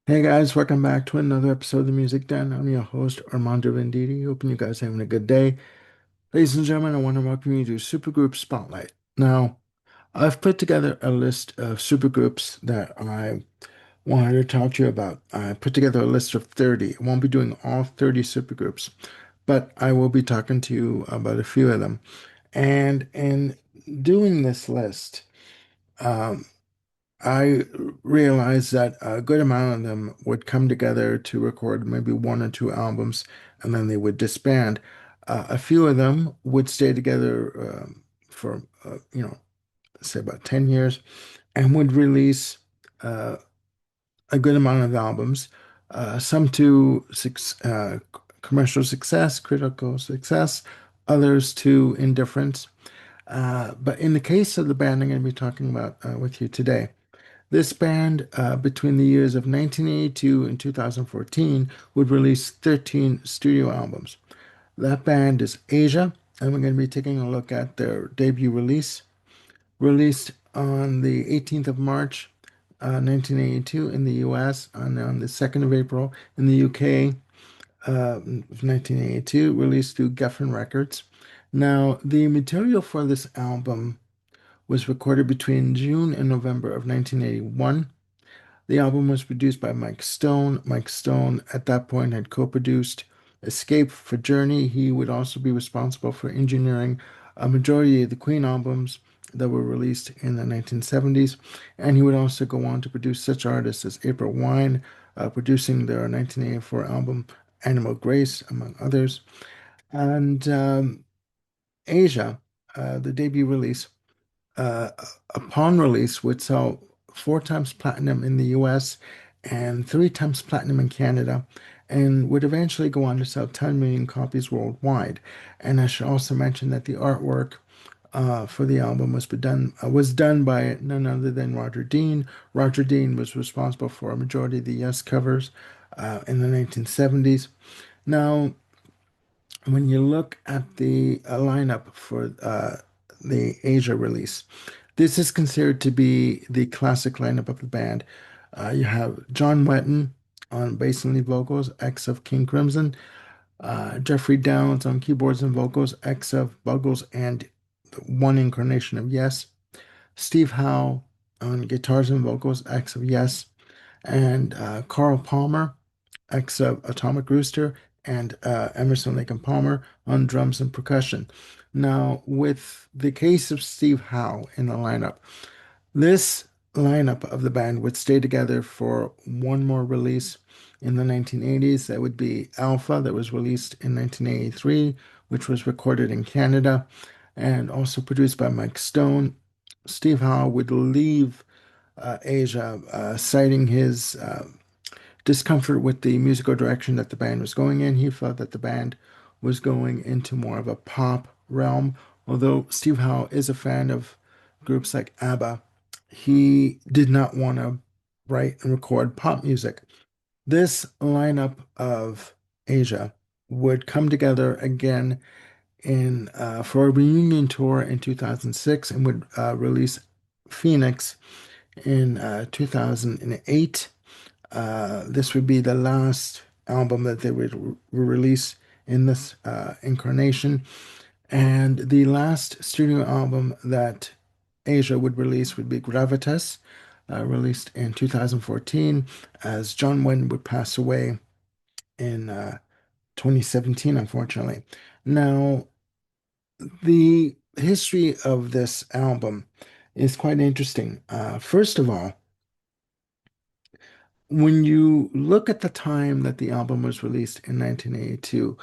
Hey guys, welcome back to another episode of the Music Den. I'm your host, Armando Venditti. Hoping you guys are having a good day. Ladies and gentlemen, I want to welcome you to Supergroup Spotlight. Now, I've put together a list of supergroups that I wanted to talk to you about. I put together a list of 30. I won't be doing all 30 supergroups, but I will be talking to you about a few of them. And in doing this list, um, I realized that a good amount of them would come together to record maybe one or two albums, and then they would disband. A few of them would stay together for, say about 10 years and would release uh, a good amount of albums, some to commercial success, critical success, others to indifference. But in the case of the band I'm going to be talking about with you today, this band, between the years of 1982 and 2014, would release 13 studio albums. That band is Asia, and we're going to be taking a look at their debut release, released on the 18th of March, 1982 in the US, and on the 2nd of April in the UK, 1982, released through Geffen Records. Now, the material for this album was recorded between June and November of 1981. The album was produced by Mike Stone. Mike Stone, at that point, had co-produced Escape for Journey. He would also be responsible for engineering a majority of the Queen albums that were released in the 1970s. And he would also go on to produce such artists as April Wine, producing their 1984 album Animal Grace, among others. And Asia, the debut release, uh, upon release would sell four times platinum in the US and three times platinum in Canada, and would eventually go on to sell 10 million copies worldwide. And I should also mention that the artwork for the album was done by none other than Roger Dean. Roger Dean was responsible for a majority of the Yes covers in the 1970s. Now, when you look at the lineup for the Asia release, this is considered to be the classic lineup of the band. You have John Wetton on bass and lead vocals, ex of King Crimson, Jeffrey Downs on keyboards and vocals, ex of Buggles and the one incarnation of Yes, Steve Howe on guitars and vocals, ex of Yes, and Carl Palmer, ex of Atomic Rooster, and Emerson, Lake and Palmer on drums and percussion. Now, with the case of Steve Howe in the lineup, this lineup of the band would stay together for one more release in the 1980s. That would be Alpha, that was released in 1983, which was recorded in Canada and also produced by Mike Stone. Steve Howe would leave Asia, citing his discomfort with the musical direction that the band was going in. He felt that the band was going into more of a pop realm. Although Steve Howe is a fan of groups like ABBA, he did not want to write and record pop music. This lineup of Asia would come together again in for a reunion tour in 2006 and would release Phoenix in 2008. This would be the last album that they would release in this incarnation. And the last studio album that Asia would release would be Gravitas, released in 2014, as John Wetton would pass away in 2017, unfortunately. Now, the history of this album is quite interesting. First of all, when you look at the time that the album was released in 1982,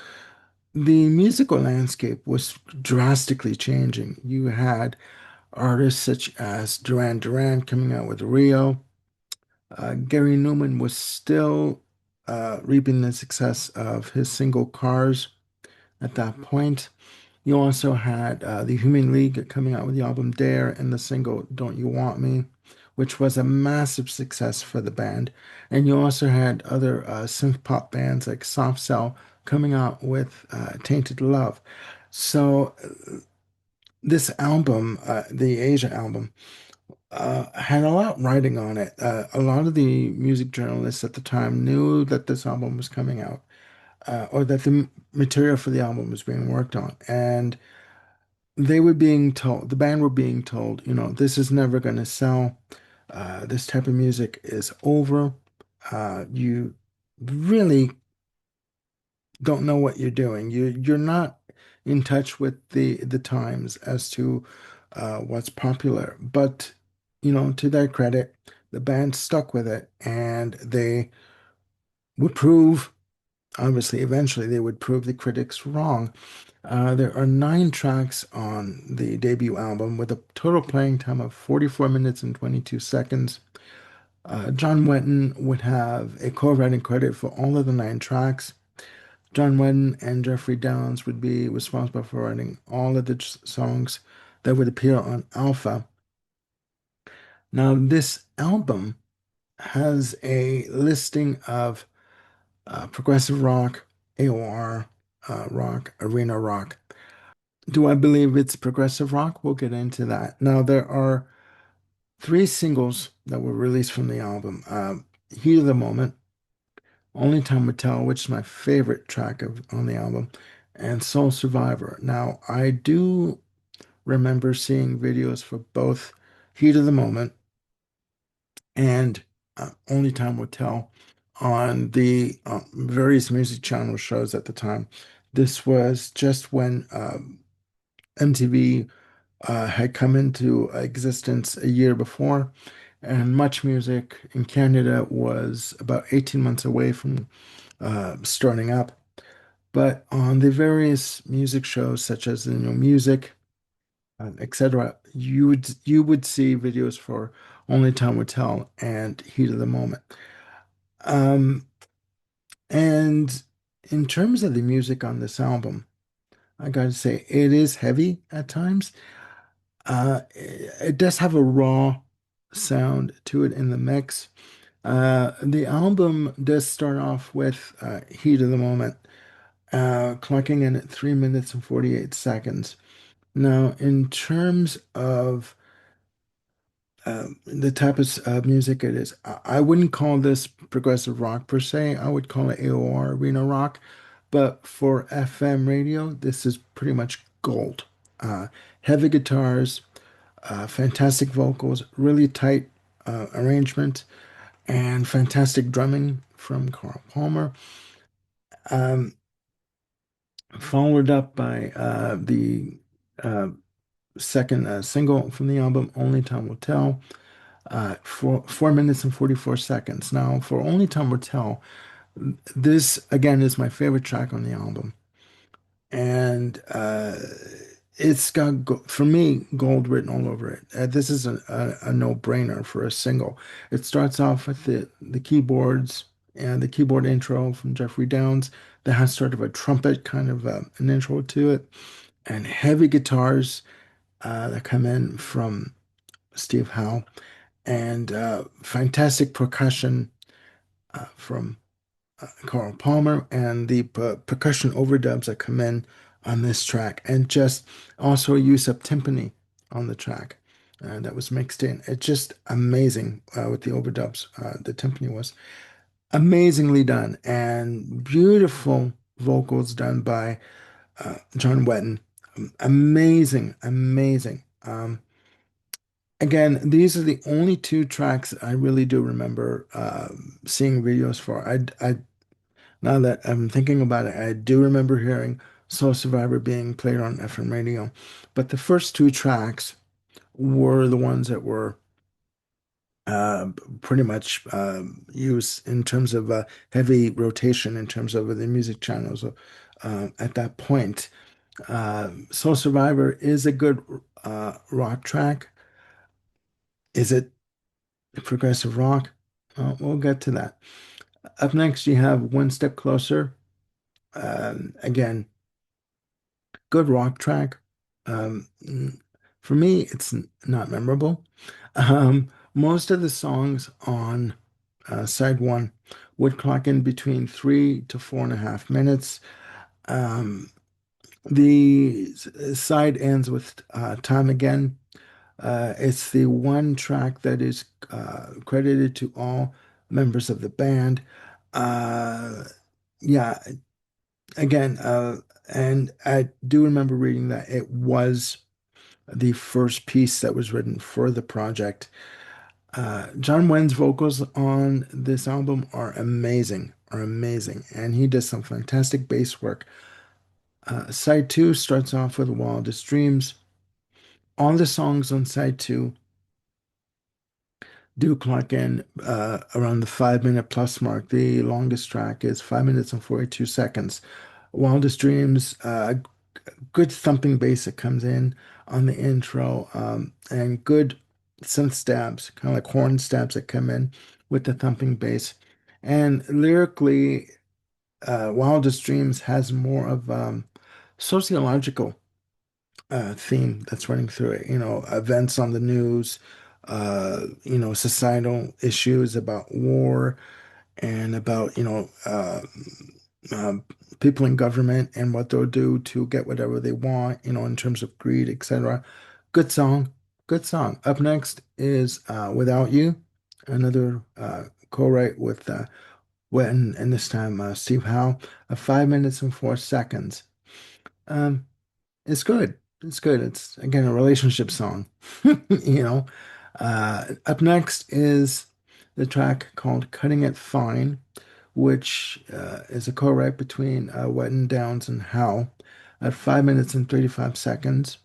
the musical landscape was drastically changing. You had artists such as Duran Duran coming out with Rio. Gary Newman was still reaping the success of his single Cars at that point. You also had the Human League coming out with the album Dare and the single Don't You Want Me, which was a massive success for the band. And you also had other synth pop bands like Soft Cell coming out with Tainted Love. So this album, the Asia album, had a lot riding on it. A lot of the music journalists at the time knew that this album was coming out, or that the material for the album was being worked on, and they were being told, the band were being told, this is never going to sell. This type of music is over. You really don't know what you're doing. You're not in touch with the times as to what's popular. But to their credit, the band stuck with it, and they would prove, obviously, eventually, they would prove the critics wrong. There are 9 tracks on the debut album with a total playing time of 44 minutes and 22 seconds. John Wetton would have a co-writing credit for all of the 9 tracks. John Wetton and Jeffrey Downes would be responsible for writing all of the songs that would appear on Alpha. Now, this album has a listing of progressive rock, AOR rock, arena rock. Do I believe it's progressive rock? We'll get into that. Now, there are 3 singles that were released from the album. Heat of the Moment, Only Time Would Tell, which is my favorite track on the album, and Soul Survivor. Now, I do remember seeing videos for both Heat of the Moment and Only Time Would Tell on the various music channel shows at the time. This was just when MTV had come into existence a year before, and Much Music in Canada was about 18 months away from starting up. But on the various music shows, such as Music, etc., you would see videos for Only Time Would Tell and Heat of the Moment. Um, and in terms of the music on this album, I gotta say it is heavy at times. It does have a raw sound to it in the mix. The album does start off with Heat of the Moment, clocking in at 3 minutes and 48 seconds. Now, in terms of the type of music it is, I wouldn't call this progressive rock per se. I would call it AOR, arena rock. But for FM radio, this is pretty much gold. Heavy guitars, fantastic vocals, really tight arrangement, and fantastic drumming from Carl Palmer. Um, Followed up by the uh, second single from the album, Only Time Will Tell, for 4 minutes and 44 seconds. Now, for Only Time Will Tell, this again is my favorite track on the album. And it's got, for me, gold written all over it. This is a no-brainer for a single. It starts off with the keyboards and the keyboard intro from Jeffrey Downes that has sort of a trumpet kind of an intro to it, and heavy guitars that come in from Steve Howe, and fantastic percussion from Carl Palmer, and the percussion overdubs that come in on this track, and just also use of timpani on the track that was mixed in. It's just amazing with the overdubs. The timpani was amazingly done, and beautiful vocals done by John Wetton. Amazing, amazing. Again, these are the only 2 tracks I really do remember seeing videos for. Now that I'm thinking about it, I do remember hearing Soul Survivor being played on FM radio, but the first 2 tracks were the ones that were uh, pretty much used in terms of heavy rotation in terms of the music channels at that point. Soul Survivor is a good rock track. Is it progressive rock? We'll get to that. Up next, you have One Step Closer. Again, good rock track. For me, it's not memorable. Most of the songs on side one would clock in between 3 to 4.5 minutes. Um, the side ends with Time Again. It's the one track that is credited to all members of the band. Uh, yeah, again, and I do remember reading that it was the first piece that was written for the project. John Wynn's vocals on this album are amazing, and he does some fantastic bass work. Side two starts off with Wildest Dreams. All the songs on side two do clock in around the 5 minute plus mark. The longest track is 5 minutes and 42 seconds. Wildest Dreams, good thumping bass that comes in on the intro, and good synth stabs, kind of like horn stabs that come in with the thumping bass. And lyrically, Wildest Dreams has more of sociological theme that's running through it. You know, events on the news, societal issues about war and about, uh, people in government and what they'll do to get whatever they want, in terms of greed, etc. Good song, good song. Up next is Without You, another co-write with Wetton, and this time Steve Howe, 5 minutes and 4 seconds. Um, it's good. It's good. It's again a relationship song, you know. Up next is the track called "Cutting It Fine," which is a co-write between Wetton, Downs, and Howe at 5 minutes and 35 seconds.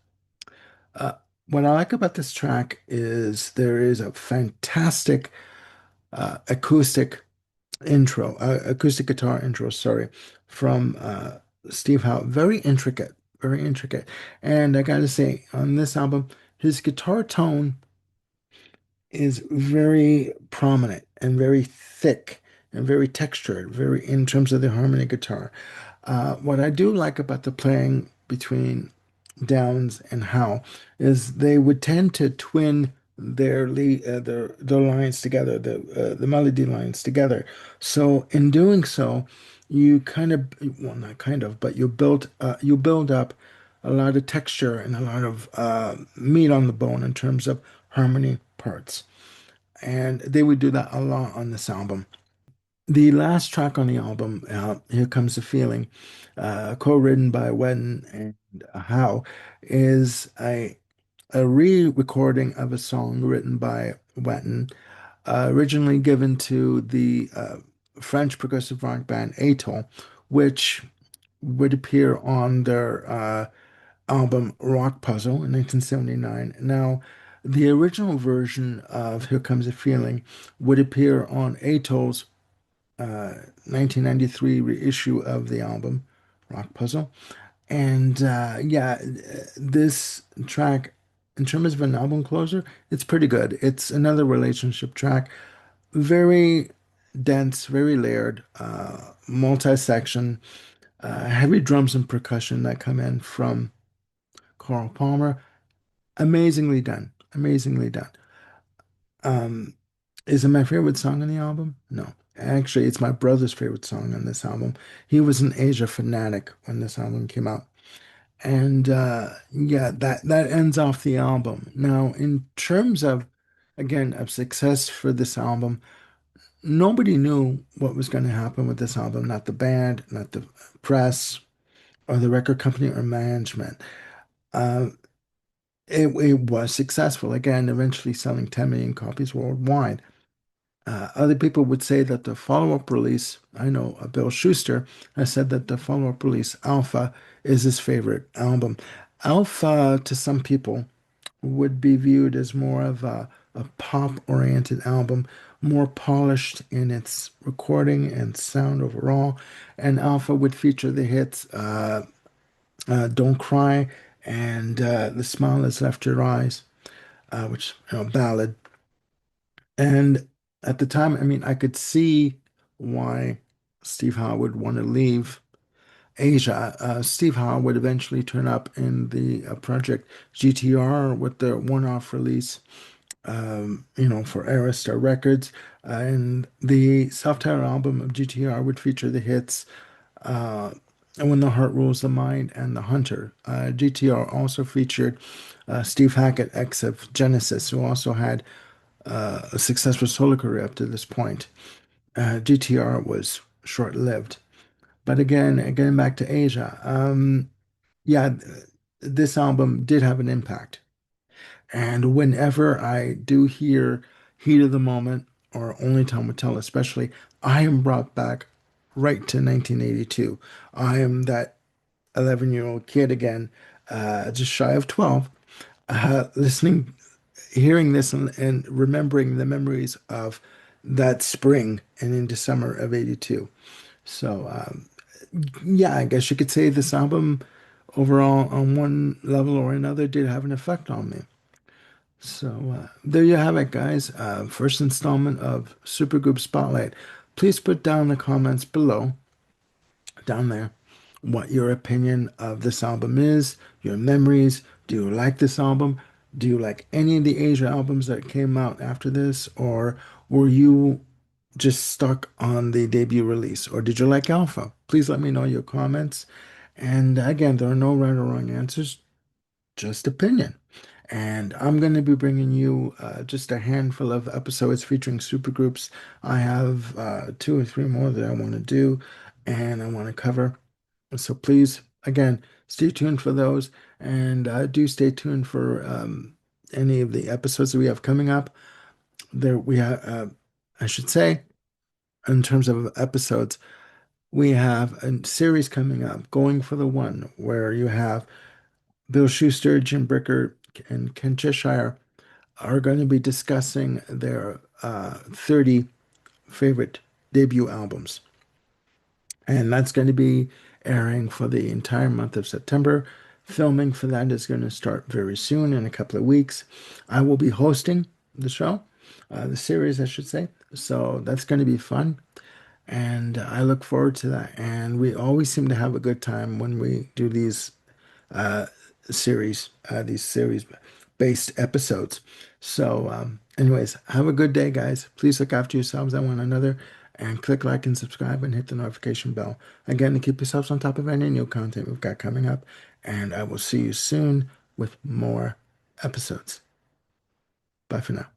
Uh, what I like about this track is there is a fantastic acoustic acoustic guitar intro, sorry, from Steve Howe. Very intricate, very intricate. And I gotta say, on this album, his guitar tone is very prominent and very thick and very textured, very in terms of the harmony guitar. What I do like about the playing between Downs and Howe is they would tend to twin their lines together, the melody lines together. So in doing so, you kind of, well, not kind of, but you build up a lot of texture and a lot of meat on the bone in terms of harmony parts. And they would do that a lot on this album. The last track on the album, Here Comes the Feeling, co-written by Wetton and Howe, is a re-recording of a song written by Wetton, originally given to the French progressive rock band Atoll, which would appear on their album Rock Puzzle in 1979. Now, the original version of Here Comes the Feeling would appear on Atoll's 1993 reissue of the album Rock Puzzle. And yeah, this track, in terms of an album closer, it's pretty good. It's another relationship track, very dense, very layered, multi-section, heavy drums and percussion that come in from Carl Palmer. Amazingly done, amazingly done. Um, is it my favorite song on the album? No. Actually, it's my brother's favorite song on this album. He was an Asia fanatic when this album came out. And yeah, that ends off the album. Now, in terms of again of success for this album, nobody knew what was going to happen with this album, not the band, not the press, or the record company or management. Uh, it was successful, again, eventually selling 10 million copies worldwide. Other people would say that the follow-up release, I know Bill Schuster has said that the follow-up release, Alpha, is his favorite album. Alpha, to some people, would be viewed as more of a pop-oriented album, more polished in its recording and sound overall. And Alpha would feature the hits Don't Cry and The Smile Has Left Your Eyes, which, ballad. And at the time, I mean, I could see why Steve Howe would want to leave Asia. Steve Howe would eventually turn up in the project GTR with the one-off release, for Aerostar Records. And the self-titled album of GTR would feature the hits and When the Heart Rules the Mind and The Hunter. GTR also featured Steve Hackett, ex of Genesis, who also had a successful solo career up to this point. GTR was short-lived. But again, getting back to Asia, yeah, this album did have an impact. And whenever I do hear Heat of the Moment or Only Time Will Tell, especially, I am brought back right to 1982. I am that 11-year-old kid again, just shy of 12, listening, hearing this and remembering the memories of that spring and into summer of 82. So, yeah, I guess you could say this album overall, on one level or another, did have an effect on me. So, there you have it, guys. First installment of Supergroup Spotlight. Please put down in the comments below, down there, what your opinion of this album is, your memories. Do you like this album? Do you like any of the Asia albums that came out after this? Or were you just stuck on the debut release? Or did you like Alpha? Please let me know your comments. And again, there are no right or wrong answers, just opinion. And I'm going to be bringing you just a handful of episodes featuring supergroups. I have two or three more that I want to do and I want to cover. So please, again, stay tuned for those, and do stay tuned for any of the episodes that we have coming up. There we have, I should say, in terms of episodes, we have a series coming up, Going for the One, where you have Bill Schuster, Jim Bricker, and Ken Cheshire are going to be discussing their 30 favorite debut albums. And that's going to be airing for the entire month of September. Filming for that is going to start very soon in a couple of weeks. I will be hosting the show, the series, I should say. So that's going to be fun. And I look forward to that. And we always seem to have a good time when we do uh, these series based episodes. So, anyways, have a good day, guys. Please look after yourselves and one another, and click like and subscribe and hit the notification bell. Again, to keep yourselves on top of any new content we've got coming up. And I will see you soon with more episodes. Bye for now.